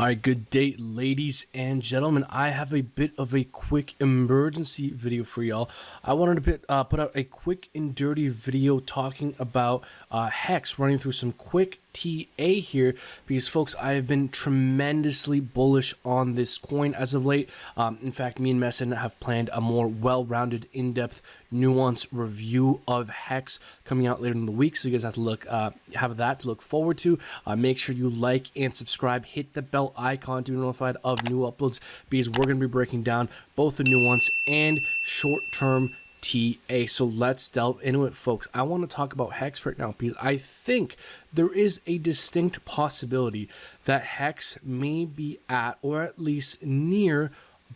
All right, good day, ladies and gentlemen. I have a bit of a quick emergency video for y'all. I wanted to put out a quick and dirty video talking about Hex, running through some quick TA here because, folks, I have been tremendously bullish on this coin as of late. In fact, me and Messin have planned a more well-rounded, in-depth, nuanced review of Hex coming out later in the week, so you guys have to have that to look forward to. Make sure you like and subscribe, hit the bell icon to be notified of new uploads because we're going to be breaking down both the nuance and short-term TA. So let's delve into it, folks. I want to talk about Hex right now because I think there is a distinct possibility that Hex may be at, or at least near,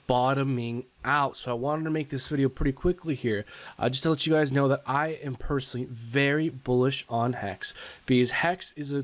bottoming out. So I wanted to make this video pretty quickly here, just to let you guys know that I am personally very bullish on Hex because Hex is a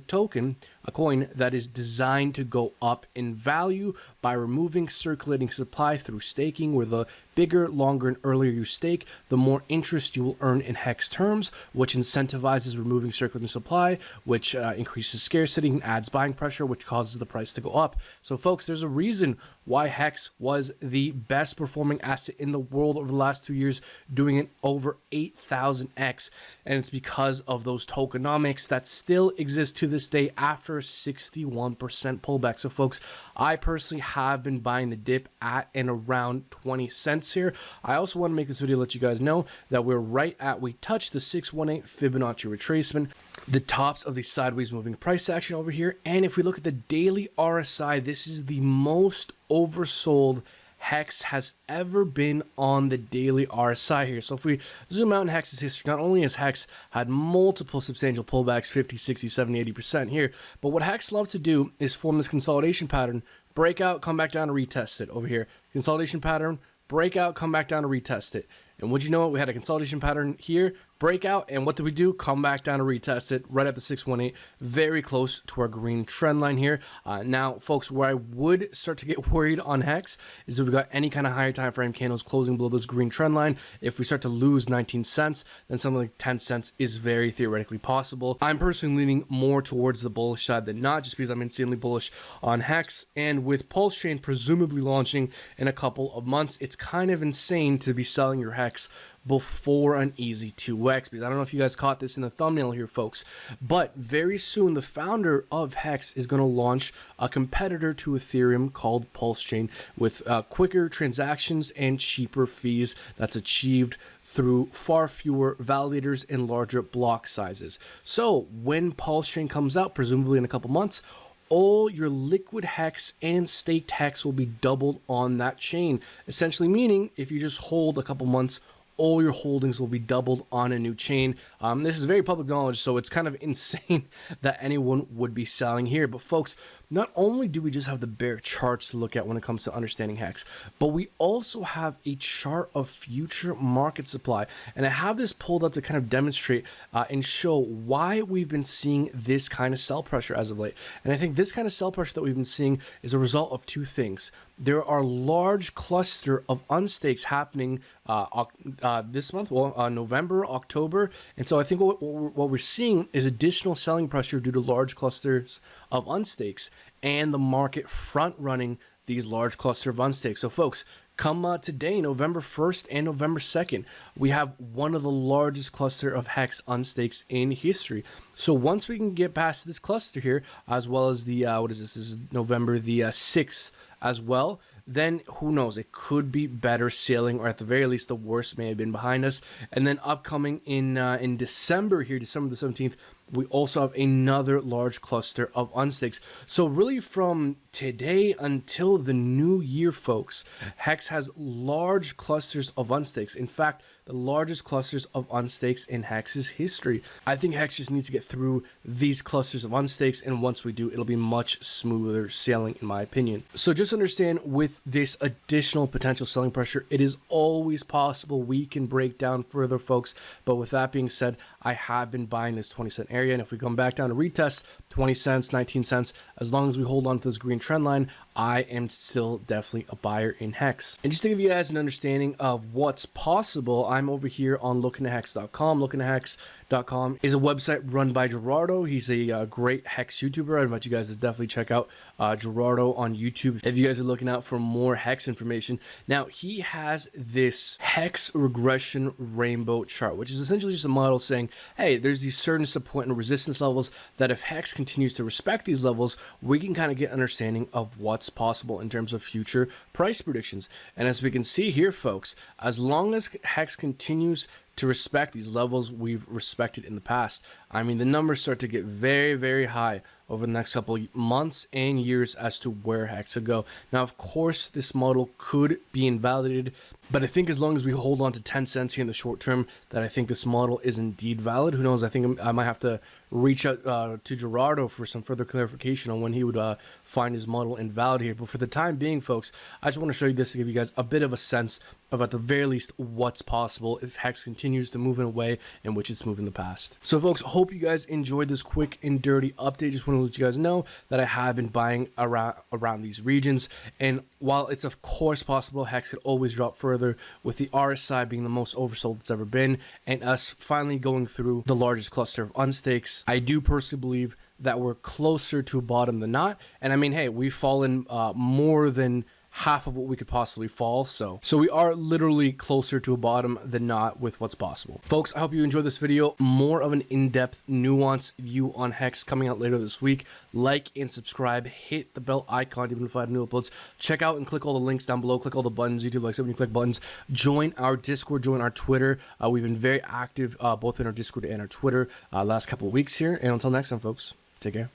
coin that is designed to go up in value by removing circulating supply through staking, where the bigger, longer, and earlier you stake, the more interest you will earn in Hex terms, which incentivizes removing circulating supply, which increases scarcity and adds buying pressure, which causes the price to go up. So, folks, there's a reason why Hex was the best performing asset in the world over the last 2 years, doing it over 8,000x, and it's because of those tokenomics that still exist to this day after a 61% pullback. So, folks, I personally have been buying the dip at and around 20 cents here. I also want to make this video to let you guys know that we touched the 618 Fibonacci retracement, the tops of the sideways moving price action over here. And if we look at the daily RSI, this is the most oversold Hex has ever been on the daily RSI here. So if we zoom out in Hex's history, not only has Hex had multiple substantial pullbacks, 50, 60, 70, 80% here, but what Hex loves to do is form this consolidation pattern, break out, come back down and retest it over here. Consolidation pattern, break out, come back down and retest it. And would you know it, we had a consolidation pattern here, breakout, and what did we do? Come back down and retest it right at the 618, very close to our green trend line here. Now, folks, where I would start to get worried on Hex is if we've got any kind of higher time frame candles closing below this green trend line. If we start to lose 19 cents, then something like 10 cents is very theoretically possible. I'm personally leaning more towards the bullish side than not, just because I'm insanely bullish on Hex. And with Pulse Chain presumably launching in a couple of months, it's kind of insane to be selling your Hex before an easy 2x, because I don't know if you guys caught this in the thumbnail here, folks, but very soon the founder of Hex is going to launch a competitor to Ethereum called Pulse Chain with quicker transactions and cheaper fees that's achieved through far fewer validators and larger block sizes. So when Pulse Chain comes out, presumably in a couple months, all your liquid Hex and staked Hex will be doubled on that chain, essentially meaning if you just hold a couple months, all your holdings will be doubled on a new chain. This is very public knowledge, so it's kind of insane that anyone would be selling here. But, folks, not only do we just have the bear charts to look at when it comes to understanding Hex, but we also have a chart of future market supply. And I have this pulled up to kind of demonstrate and show why we've been seeing this kind of sell pressure as of late. And I think this kind of sell pressure that we've been seeing is a result of two things. There are large cluster of unstakes happening this month, November, October. And so I think what we're seeing is additional selling pressure due to large clusters of unstakes and the market front running these large cluster of unstakes. So, folks, come today, November 1st and November 2nd, we have one of the largest cluster of Hex unstakes in history. So once we can get past this cluster here, as well as the, this is November the 6th as well, then who knows, it could be better sailing, or at the very least the worst may have been behind us. And then upcoming in December here, December the 17th, we also have another large cluster of unstakes. So really from today until the new year, folks, Hex has large clusters of unstakes. In fact, the largest clusters of unstakes in Hex's history. I think Hex just needs to get through these clusters of unstakes, and once we do, it'll be much smoother sailing, in my opinion. So just understand, with this additional potential selling pressure, it is always possible we can break down further, folks. But with that being said, I have been buying this 20 cent area, and if we come back down to retest 20 cents, 19 cents. As long as we hold on to this green trend line, I am still definitely a buyer in Hex. And just to give you guys an understanding of what's possible, I'm over here on lookintohex.com. Lookintohex.com is a website run by Gerardo. He's a great Hex YouTuber. I invite you guys to definitely check out Gerardo on YouTube if you guys are looking out for more Hex information. Now, he has this Hex regression rainbow chart, which is essentially just a model saying, hey, there's these certain support and resistance levels that if Hex continues to respect these levels, we can kind of get understanding of what's possible in terms of future price predictions. And as we can see here, folks, as long as Hex continues to respect these levels we've respected in the past, I mean, the numbers start to get very, very high over the next couple of months and years as to where Hex will go. Now, of course, this model could be invalidated, but I think as long as we hold on to 10 cents here in the short term, that I think this model is indeed valid. Who knows? I think I might have to reach out to Gerardo for some further clarification on when he would find his model invalid here. But for the time being, folks, I just want to show you this to give you guys a bit of a sense of, at the very least, what's possible if Hex continues to move in a way in which it's moved in the past. So, folks, hope you guys enjoyed this quick and dirty update. Just want to let you guys know that I have been buying around these regions, and while it's of course possible Hex could always drop further, with the RSI being the most oversold it's ever been, and us finally going through the largest cluster of unstakes, I do personally believe that we're closer to a bottom than not. And I mean, hey, we've fallen more than half of what we could possibly fall, so we are literally closer to a bottom than not with what's possible. Folks, I hope you enjoyed this video. More of an in-depth, nuanced view on Hex coming out later this week. Like and subscribe, hit the bell icon to be notified of new uploads. Check out and click all the links down below, click all the buttons. YouTube likes it when you click buttons. Join our Discord, join our Twitter. We've been very active both in our Discord and our Twitter last couple of weeks here, and until next time, folks, take care.